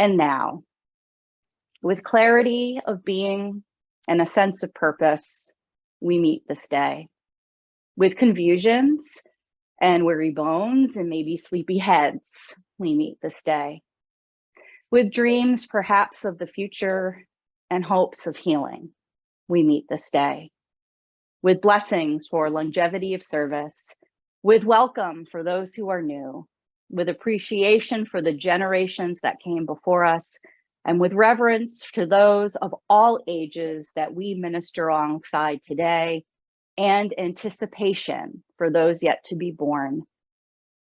and now. With clarity of being and a sense of purpose, we meet this day. With confusions and weary bones and maybe sleepy heads, we meet this day. With dreams perhaps of the future and hopes of healing, we meet this day. With blessings for longevity of service, with welcome for those who are new, with appreciation for the generations that came before us, and with reverence to those of all ages that we minister alongside today, and anticipation for those yet to be born.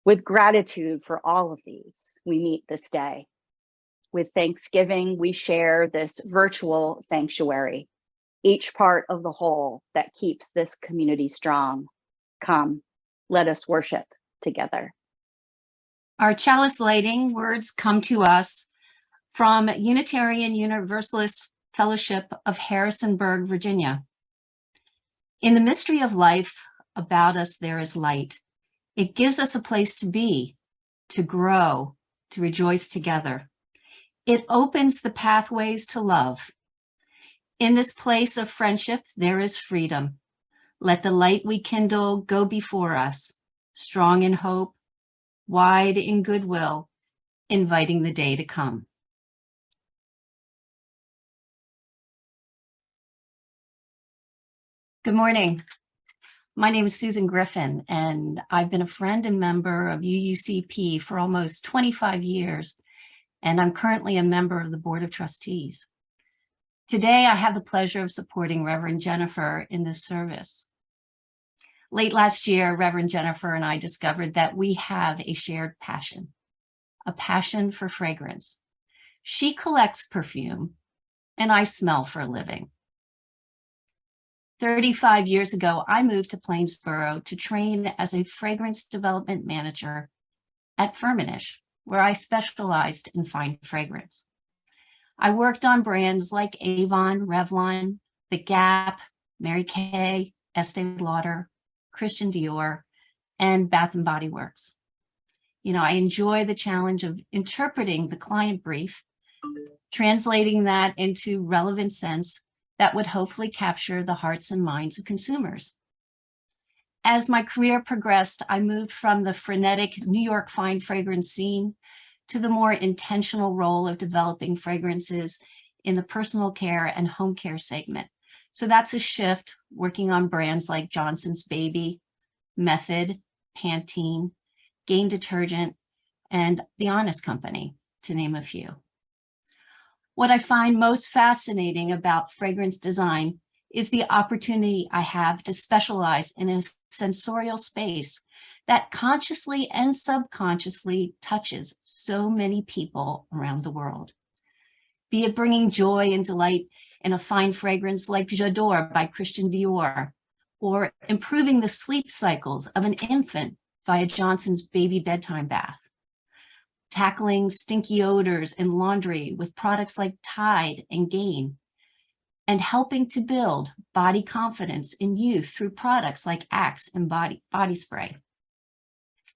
With gratitude for all of these, we meet this day. With thanksgiving, we share this virtual sanctuary, each part of the whole that keeps this community strong. Come, let us worship together. Our chalice lighting words come to us from Unitarian Universalist Fellowship of Harrisonburg, Virginia. In the mystery of life, about us there is light. It gives us a place to be, to grow, to rejoice together. It opens the pathways to love. In this place of friendship, there is freedom. Let the light we kindle go before us, strong in hope, wide in goodwill, inviting the day to come. Good morning. My name is Susan Griffin, and I've been a friend and member of UUCP for almost 25 years, and I'm currently a member of the Board of Trustees. Today, I have the pleasure of supporting Reverend Jennifer in this service. Late last year, Reverend Jennifer and I discovered that we have a shared passion, a passion for fragrance. She collects perfume, and I smell for a living. 35 years ago, I moved to Plainsboro to train as a fragrance development manager at Firmenich, where I specialized in fine fragrance. I worked on brands like Avon, Revlon, The Gap, Mary Kay, Estee Lauder, Christian Dior, and Bath & Body Works. I enjoy the challenge of interpreting the client brief, translating that into relevant sense that would hopefully capture the hearts and minds of consumers. As my career progressed, I moved from the frenetic New York fine fragrance scene to the more intentional role of developing fragrances in the personal care and home care segment. So that's a shift, working on brands like Johnson's Baby, Method, Pantene, Gain Detergent, and The Honest Company, to name a few. What I find most fascinating about fragrance design is the opportunity I have to specialize in a sensorial space that consciously and subconsciously touches so many people around the world. Be it bringing joy and delight in a fine fragrance like J'adore by Christian Dior, or improving the sleep cycles of an infant via Johnson's Baby Bedtime Bath. Tackling stinky odors in laundry with products like Tide and Gain, and helping to build body confidence in youth through products like Axe and body spray.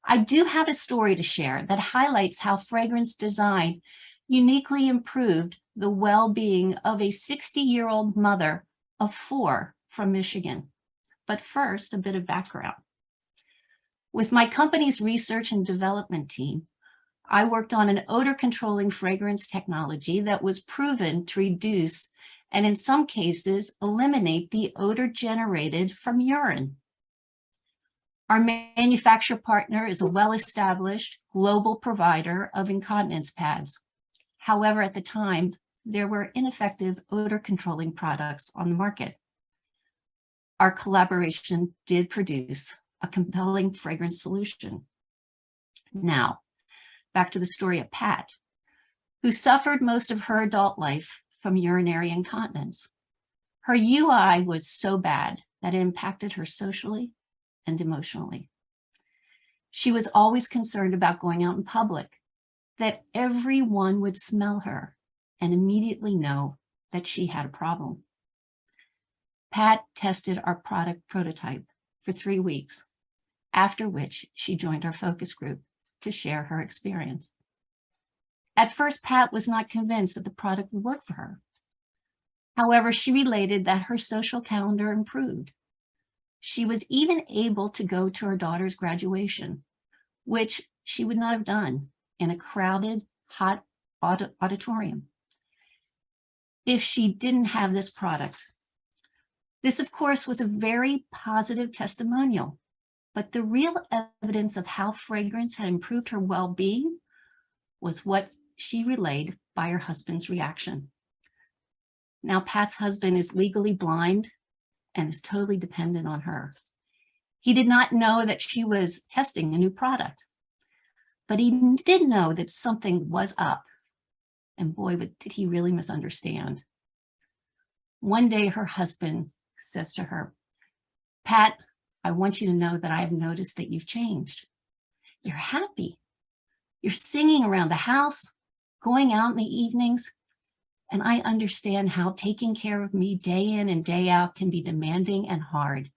I do have a story to share that highlights how fragrance design uniquely improved the well-being of a 60-year-old mother of 4 from Michigan. But first, a bit of background. With my company's research and development team, I worked on an odor controlling fragrance technology that was proven to reduce and in some cases eliminate the odor generated from urine. Our manufacturer partner is a well-established global provider of incontinence pads. However, at the time, there were ineffective odor controlling products on the market. Our collaboration did produce a compelling fragrance solution. Now, back to the story of Pat, who suffered most of her adult life from urinary incontinence. Her UI was so bad that it impacted her socially and emotionally. She was always concerned about going out in public, that everyone would smell her and immediately know that she had a problem. Pat tested our product prototype for 3 weeks, after which she joined our focus group to share her experience. At first, Pat was not convinced that the product would work for her. However, she related that her social calendar improved. She was even able to go to her daughter's graduation, which she would not have done in a crowded, hot auditorium if she didn't have this product. This, of course, was a very positive testimonial, but the real evidence of how fragrance had improved her well-being was what she relayed by her husband's reaction. Now, Pat's husband is legally blind and is totally dependent on her. He did not know that she was testing a new product, but he did know that something was up. And boy, did he really misunderstand. One day, her husband says to her, "Pat, I want you to know that I have noticed that you've changed. You're happy. You're singing around the house, going out in the evenings, and I understand how taking care of me day in and day out can be demanding and hard.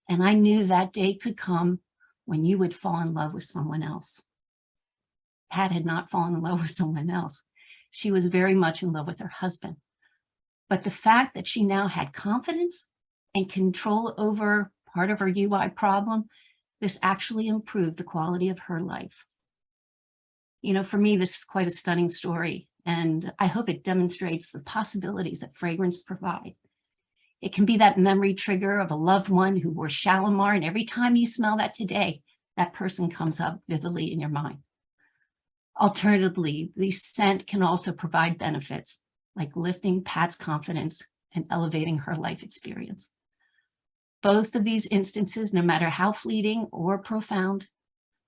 And I knew that day could come when you would fall in love with someone else." Pat had not fallen in love with someone else. She was very much in love with her husband. But the fact that she now had confidence and control over part of her UI problem, this actually improved the quality of her life. You know, for me, this is quite a stunning story, and I hope it demonstrates the possibilities that fragrance provide. It can be that memory trigger of a loved one who wore Shalimar, and every time you smell that today, that person comes up vividly in your mind. Alternatively, the scent can also provide benefits like lifting Pat's confidence and elevating her life experience. Both of these instances, no matter how fleeting or profound,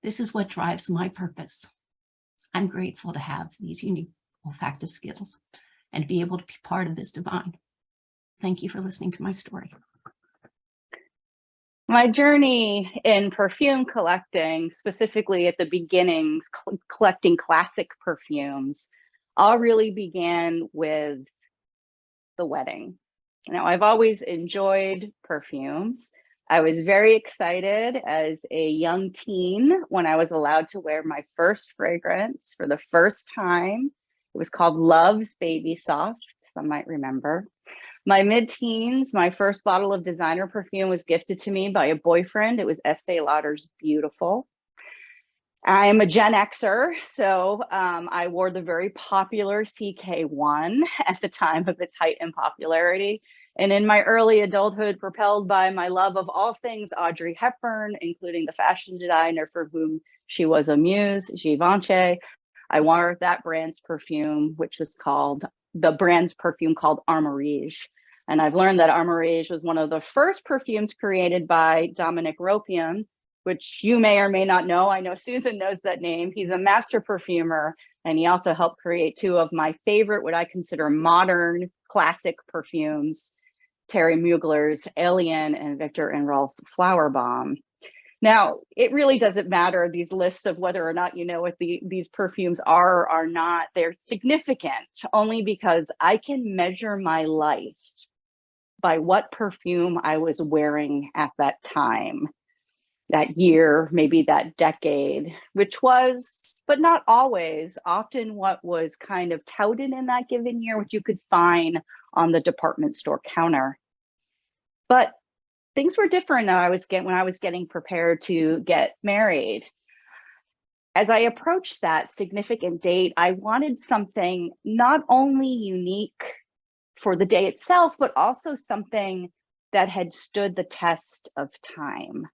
this is what drives my purpose. I'm grateful to have these unique olfactive skills and be able to be part of this divine. Thank you for listening to my story. My journey in perfume collecting, specifically at the beginnings, collecting classic perfumes, all really began with the wedding. Now, I've always enjoyed perfumes. I was very excited as a young teen when I was allowed to wear my first fragrance for the first time. It was called Love's Baby Soft, some might remember. My mid-teens, my first bottle of designer perfume was gifted to me by a boyfriend. It was Estee Lauder's Beautiful. I'm a Gen Xer, so I wore the very popular CK1 at the time of its height and popularity. And in my early adulthood, propelled by my love of all things Audrey Hepburn, including the fashion designer for whom she was a muse, Givenchy, I wore that brand's perfume, which was called Armorige. And I've learned that Armorige was one of the first perfumes created by Dominic Ropian, which you may or may not know. I know Susan knows that name. He's a master perfumer, and he also helped create two of my favorite, what I consider modern classic perfumes, Terry Mugler's Alien and Victor and Rolf's Flower Bomb. Now, it really doesn't matter, these lists of whether or not you know what these perfumes are or are not. They're significant only because I can measure my life by what perfume I was wearing at that time, that year, maybe that decade, which was, but not always, often what was kind of touted in that given year, which you could find on the department store counter. But things were different when I was getting prepared to get married. As I approached that significant date, I wanted something not only unique for the day itself, but also something that had stood the test of time.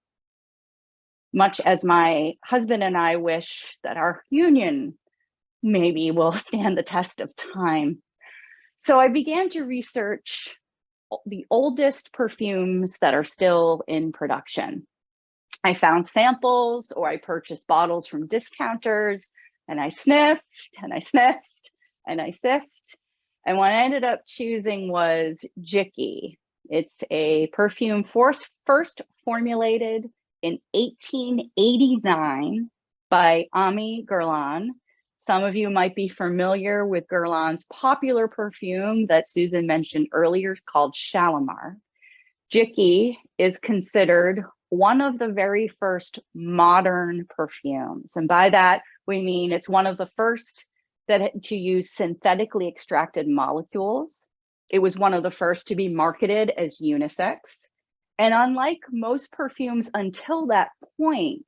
Much as my husband and I wish that our union maybe will stand the test of time. So I began to research the oldest perfumes that are still in production. I found samples, or I purchased bottles from discounters, and I sniffed and I sniffed and I sniffed. And what I ended up choosing was Jicky. It's a perfume first formulated in 1889 by Ami Guerlain. Some of you might be familiar with Guerlain's popular perfume that Susan mentioned earlier called Shalimar. Jicky is considered one of the very first modern perfumes. And by that, we mean it's one of the first to use synthetically extracted molecules. It was one of the first to be marketed as unisex. And unlike most perfumes until that point,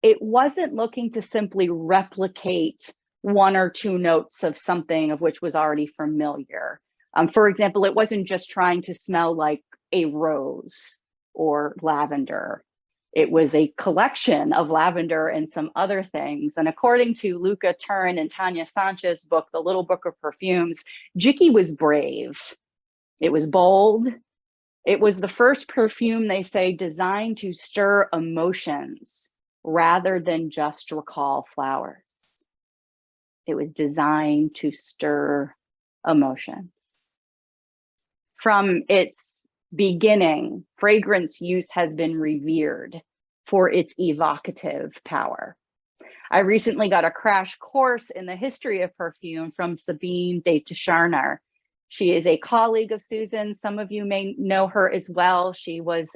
it wasn't looking to simply replicate one or two notes of something of which was already familiar. For example, it wasn't just trying to smell like a rose or lavender. It was a collection of lavender and some other things. And according to Luca Turin and Tanya Sanchez's book, The Little Book of Perfumes, Jiki was brave. It was bold. It was the first perfume, they say, designed to stir emotions rather than just recall flowers. It was designed to stir emotions. From its beginning, fragrance use has been revered for its evocative power. I recently got a crash course in the history of perfume from Sabine de Tcharner. She is a colleague of Susan. Some of you may know her as well. She was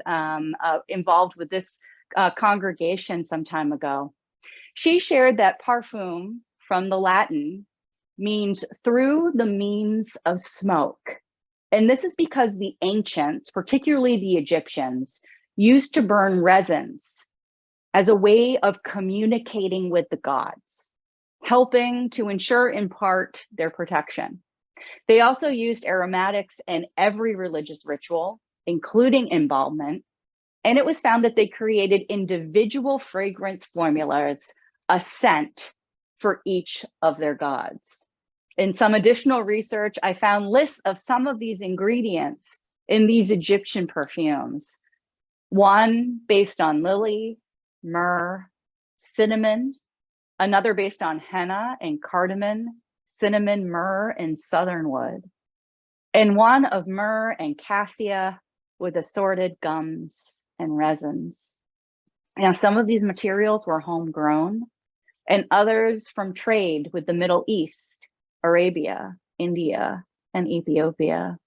involved with this congregation some time ago. She shared that parfum from the Latin means through the means of smoke. And this is because the ancients, particularly the Egyptians, used to burn resins as a way of communicating with the gods, helping to ensure in part their protection. They also used aromatics in every religious ritual, including embalmment, and it was found that they created individual fragrance formulas, a scent for each of their gods. In some additional research, I found lists of some of these ingredients in these Egyptian perfumes. One based on lily, myrrh, cinnamon, another based on henna and cardamom, cinnamon, myrrh, and southernwood, and one of myrrh and cassia with assorted gums and resins. Now, some of these materials were homegrown and others from trade with the Middle East, Arabia, India, and Ethiopia.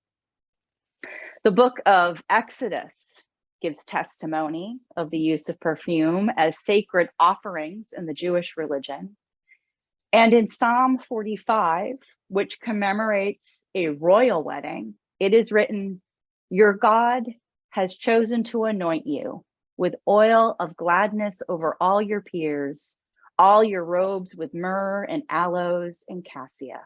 The book of Exodus gives testimony of the use of perfume as sacred offerings in the Jewish religion. And in Psalm 45, which commemorates a royal wedding, it is written, "Your God has chosen to anoint you with oil of gladness over all your peers, all your robes with myrrh and aloes and cassia."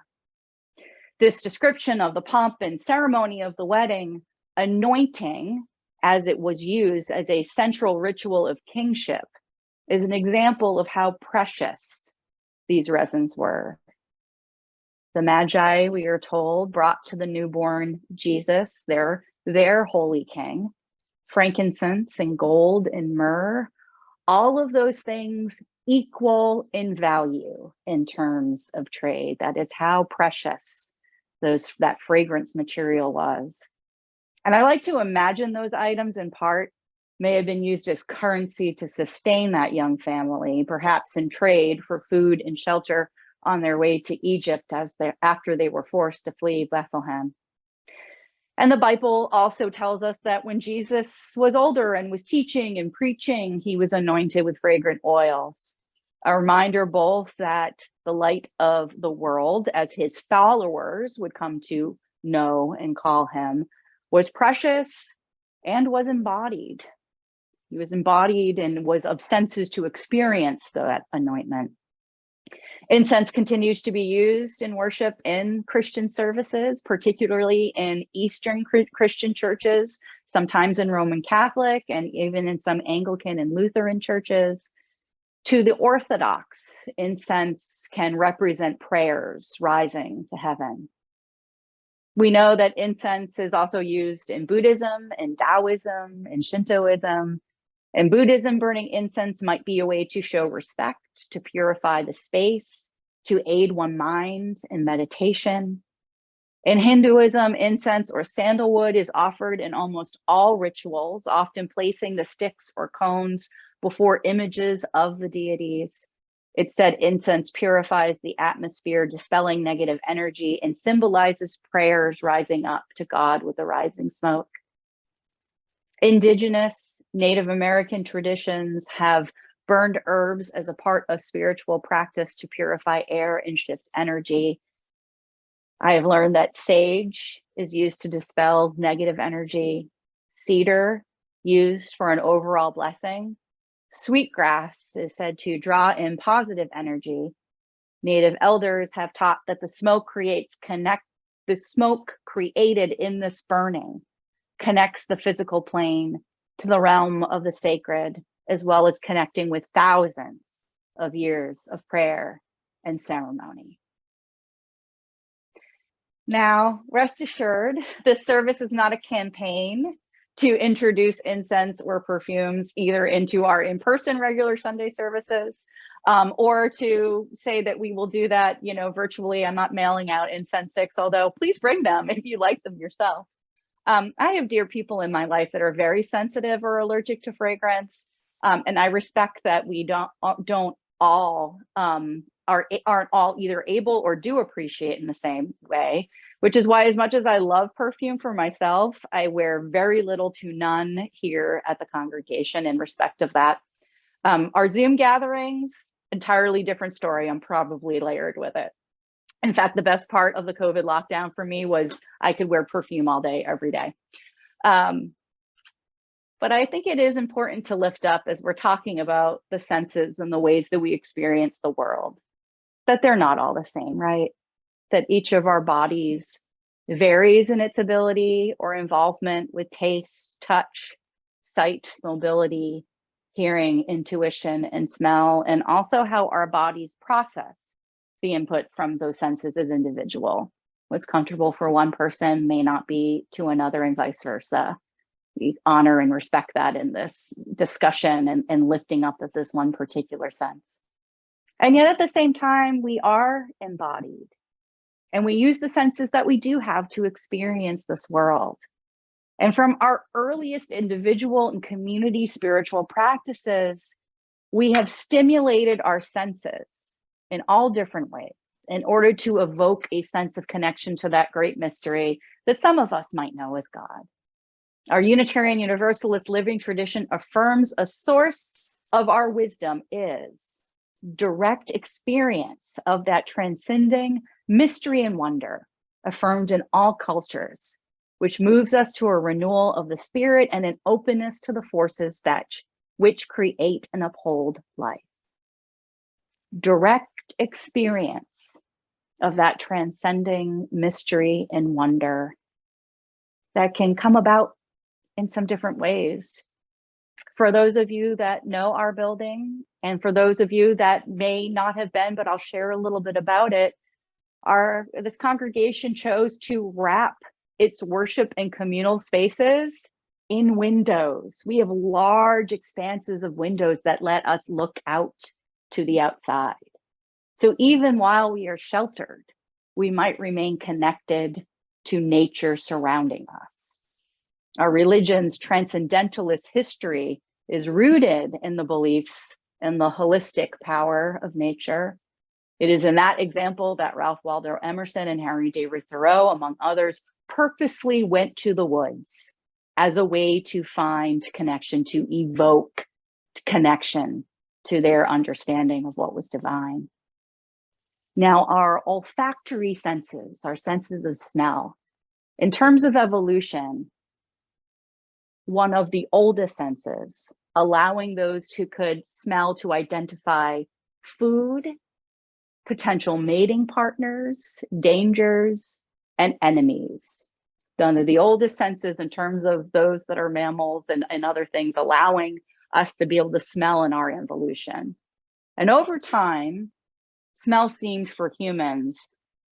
This description of the pomp and ceremony of the wedding, anointing, as it was used as a central ritual of kingship, is an example of how precious these resins were. The Magi, we are told, brought to the newborn Jesus, their holy king, frankincense and gold and myrrh, all of those things equal in value in terms of trade. That is how precious that fragrance material was. And I like to imagine those items in part may have been used as currency to sustain that young family, perhaps in trade for food and shelter on their way to Egypt after they were forced to flee Bethlehem. And the Bible also tells us that when Jesus was older and was teaching and preaching, he was anointed with fragrant oils. A reminder both that the light of the world, as his followers would come to know and call him, was precious and was embodied. He was embodied and was of senses to experience that anointment. Incense continues to be used in worship in Christian services, particularly in Eastern Christian churches, sometimes in Roman Catholic, and even in some Anglican and Lutheran churches. To the Orthodox, incense can represent prayers rising to heaven. We know that incense is also used in Buddhism, in Taoism, in Shintoism. In Buddhism, burning incense might be a way to show respect, to purify the space, to aid one's mind in meditation. In Hinduism, incense or sandalwood is offered in almost all rituals, often placing the sticks or cones before images of the deities. It's said incense purifies the atmosphere, dispelling negative energy, and symbolizes prayers rising up to God with the rising smoke. Indigenous Native American traditions have burned herbs as a part of spiritual practice to purify air and shift energy. I have learned that sage is used to dispel negative energy, cedar used for an overall blessing. Sweetgrass is said to draw in positive energy. Native elders have taught that the smoke created in this burning connects the physical plane to the realm of the sacred, as well as connecting with thousands of years of prayer and ceremony. Now, rest assured, this service is not a campaign to introduce incense or perfumes either into our in-person regular Sunday services or to say that we will do that, virtually. I'm not mailing out incense sticks, although please bring them if you like them yourself. I have dear people in my life that are very sensitive or allergic to fragrance, and I respect that we don't all aren't all either able or do appreciate in the same way, which is why, as much as I love perfume for myself, I wear very little to none here at the congregation in respect of that. Our Zoom gatherings, entirely different story. I'm probably layered with it. In fact, the best part of the COVID lockdown for me was I could wear perfume all day, every day. But I think it is important to lift up, as we're talking about the senses and the ways that we experience the world, that they're not all the same, right? That each of our bodies varies in its ability or involvement with taste, touch, sight, mobility, hearing, intuition, and smell, and also how our bodies process the input from those senses as individual. What's comfortable for one person may not be to another, and vice versa. We honor and respect that in this discussion and lifting up of this one particular sense. And yet at the same time, we are embodied and we use the senses that we do have to experience this world. And from our earliest individual and community spiritual practices, we have stimulated our senses in all different ways in order to evoke a sense of connection to that great mystery that some of us might know as God. Our Unitarian Universalist living tradition affirms a source of our wisdom is direct experience of that transcending mystery and wonder affirmed in all cultures, which moves us to a renewal of the spirit and an openness to the forces which create and uphold life. Direct experience of that transcending mystery and wonder that can come about in some different ways. For those of you that know our building, and for those of you that may not have been, but I'll share a little bit about it, this congregation chose to wrap its worship and communal spaces in windows. We have large expanses of windows that let us look out to the outside. So even while we are sheltered, we might remain connected to nature surrounding us. Our religion's transcendentalist history is rooted in the beliefs in the holistic power of nature. It is in that example that Ralph Waldo Emerson and Henry David Thoreau, among others, purposely went to the woods as a way to find connection, to evoke connection to their understanding of what was divine. Now, our olfactory senses, our senses of smell, in terms of evolution, one of the oldest senses, allowing those who could smell to identify food, potential mating partners, dangers, and enemies. One of the oldest senses in terms of those that are mammals and other things, allowing us to be able to smell in our evolution. And over time, smell seemed for humans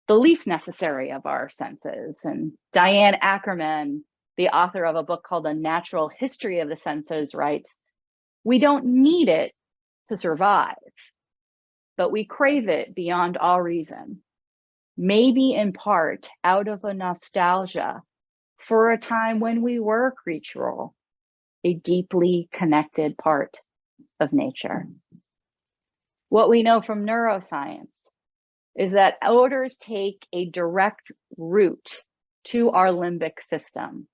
the least necessary of our senses. And Diane Ackerman, the author of a book called A Natural History of the Senses, writes, "We don't need it to survive, but we crave it beyond all reason, maybe in part out of a nostalgia for a time when we were creatural, a deeply connected part of nature." What we know from neuroscience is that odors take a direct route to our limbic system,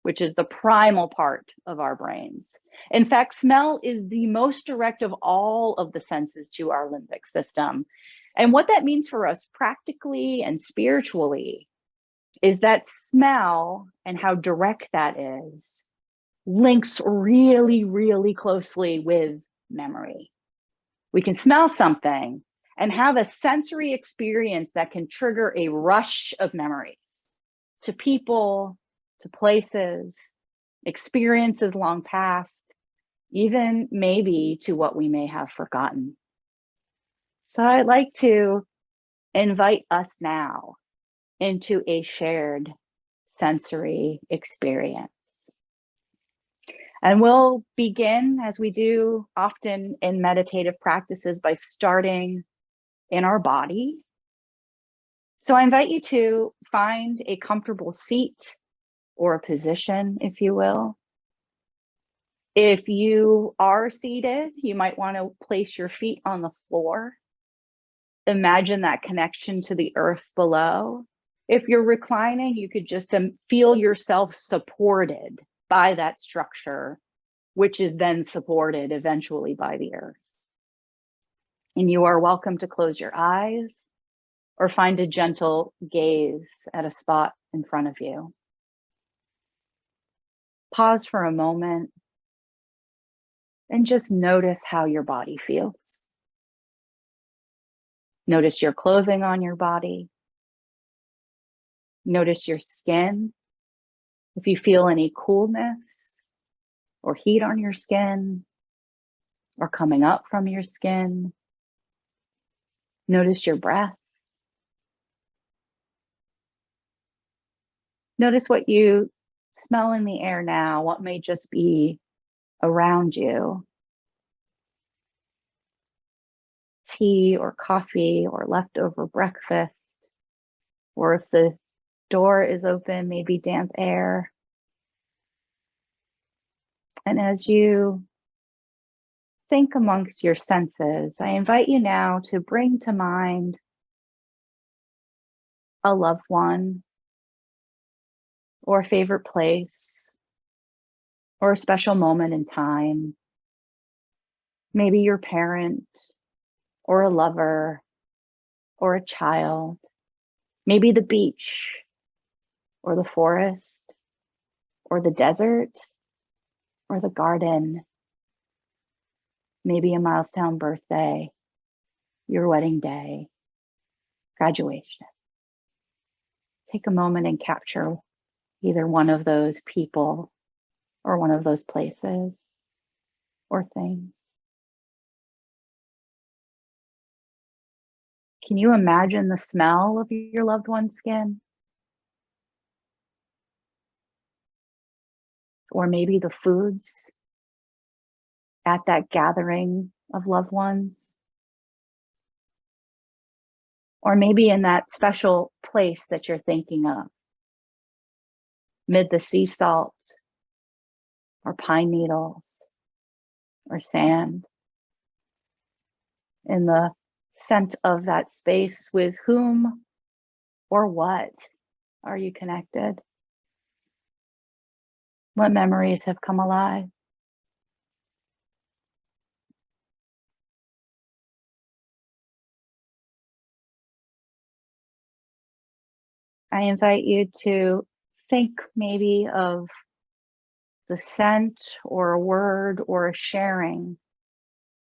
which is the primal part of our brains. In fact, smell is the most direct of all of the senses to our limbic system. And what that means for us practically and spiritually is that smell and how direct that is links really, really closely with memory. We can smell something and have a sensory experience that can trigger a rush of memories to people, to places, experiences long past, even maybe to what we may have forgotten. So I'd like to invite us now into a shared sensory experience. And we'll begin, as we do often in meditative practices, by starting in our body. So I invite you to find a comfortable seat or a position, if you will. If you are seated, you might want to place your feet on the floor. Imagine that connection to the earth below. If you're reclining, you could just feel yourself supported by that structure, which is then supported eventually by the earth. And you are welcome to close your eyes or find a gentle gaze at a spot in front of you. Pause for a moment and just notice how your body feels. Notice your clothing on your body. Notice your skin. If you feel any coolness or heat on your skin or coming up from your skin. Notice your breath. Notice what you smell in the air now, what may just be around you. Tea or coffee or leftover breakfast, or if the door is open, maybe damp air. And as you think amongst your senses, I invite you now to bring to mind a loved one or a favorite place or a special moment in time. Maybe your parent or a lover or a child. Maybe the beach or the forest or the desert or the garden. Maybe a milestone birthday, your wedding day, graduation. Take a moment and capture either one of those people or one of those places or things. Can you imagine the smell of your loved one's skin? Or maybe the foods at that gathering of loved ones? Or maybe in that special place that you're thinking of, mid the sea salt, or pine needles, or sand, in the scent of that space. With whom or what are you connected? What memories have come alive? I invite you to think maybe of the scent or a word or a sharing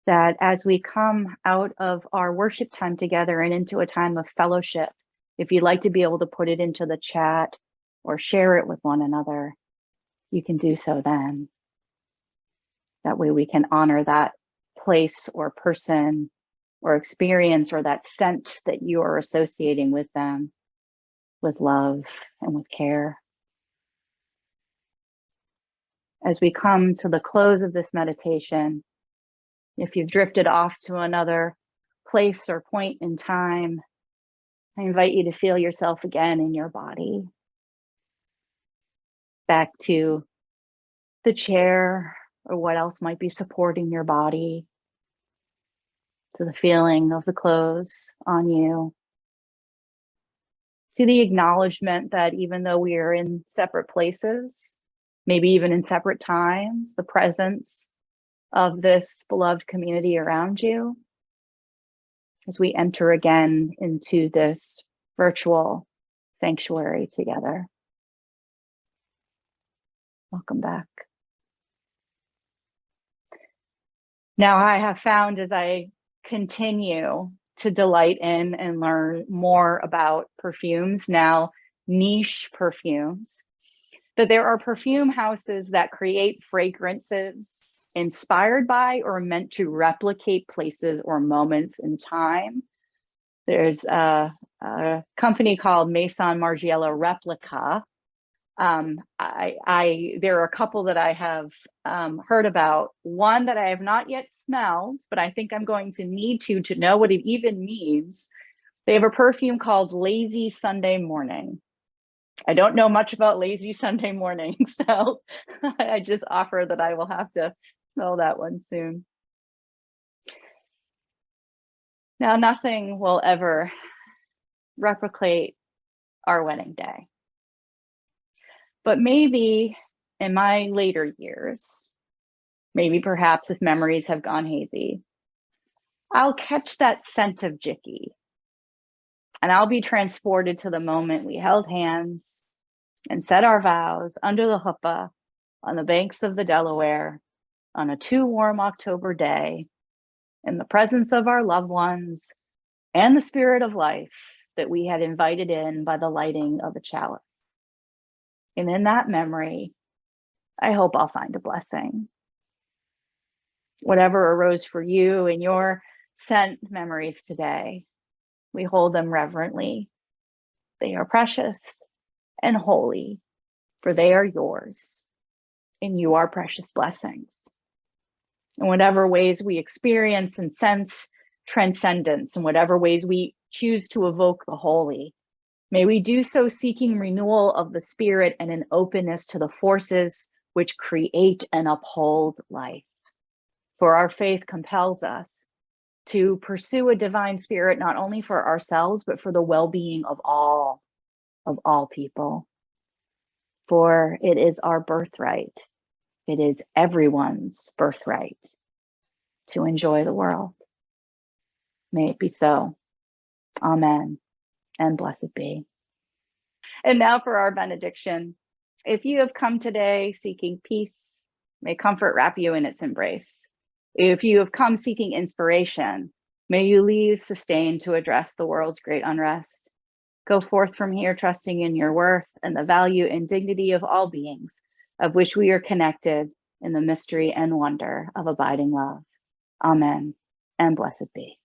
that as we come out of our worship time together and into a time of fellowship, if you'd like to be able to put it into the chat or share it with one another, you can do so then. That way we can honor that place or person or experience or that scent that you are associating with them with love and with care. As we come to the close of this meditation, if you've drifted off to another place or point in time, I invite you to feel yourself again in your body. Back to the chair or what else might be supporting your body, to the feeling of the clothes on you. To the acknowledgement that even though we are in separate places, maybe even in separate times, the presence of this beloved community around you as we enter again into this virtual sanctuary together. Welcome back. Now, I have found as I continue to delight in and learn more about perfumes, now niche perfumes, that there are perfume houses that create fragrances inspired by or meant to replicate places or moments in time. There's a company called Maison Margiela Replica. There are a couple that I have heard about. One that I have not yet smelled, but I think I'm going to need to know what it even means. They have a perfume called Lazy Sunday Morning. I don't know much about Lazy Sunday Morning, so I just offer that I will have to smell that one soon. Now, nothing will ever replicate our wedding day. But maybe in my later years, maybe perhaps if memories have gone hazy, I'll catch that scent of Jicky and I'll be transported to the moment we held hands and said our vows under the chuppah on the banks of the Delaware on a too warm October day in the presence of our loved ones and the spirit of life that we had invited in by the lighting of a chalice. And in that memory, I hope I'll find a blessing. Whatever arose for you in your scent memories today, we hold them reverently. They are precious and holy, for they are yours, and you are precious blessings. In whatever ways we experience and sense transcendence, in whatever ways we choose to evoke the holy, may we do so seeking renewal of the spirit and an openness to the forces which create and uphold life. For our faith compels us to pursue a divine spirit, not only for ourselves, but for the well-being of all people. For it is our birthright. It is everyone's birthright to enjoy the world. May it be so. Amen. And blessed be. And now for our benediction. If you have come today seeking peace, may comfort wrap you in its embrace. If you have come seeking inspiration, may you leave sustained to address the world's great unrest. Go forth from here trusting in your worth and the value and dignity of all beings, of which we are connected in the mystery and wonder of abiding love. Amen. And blessed be.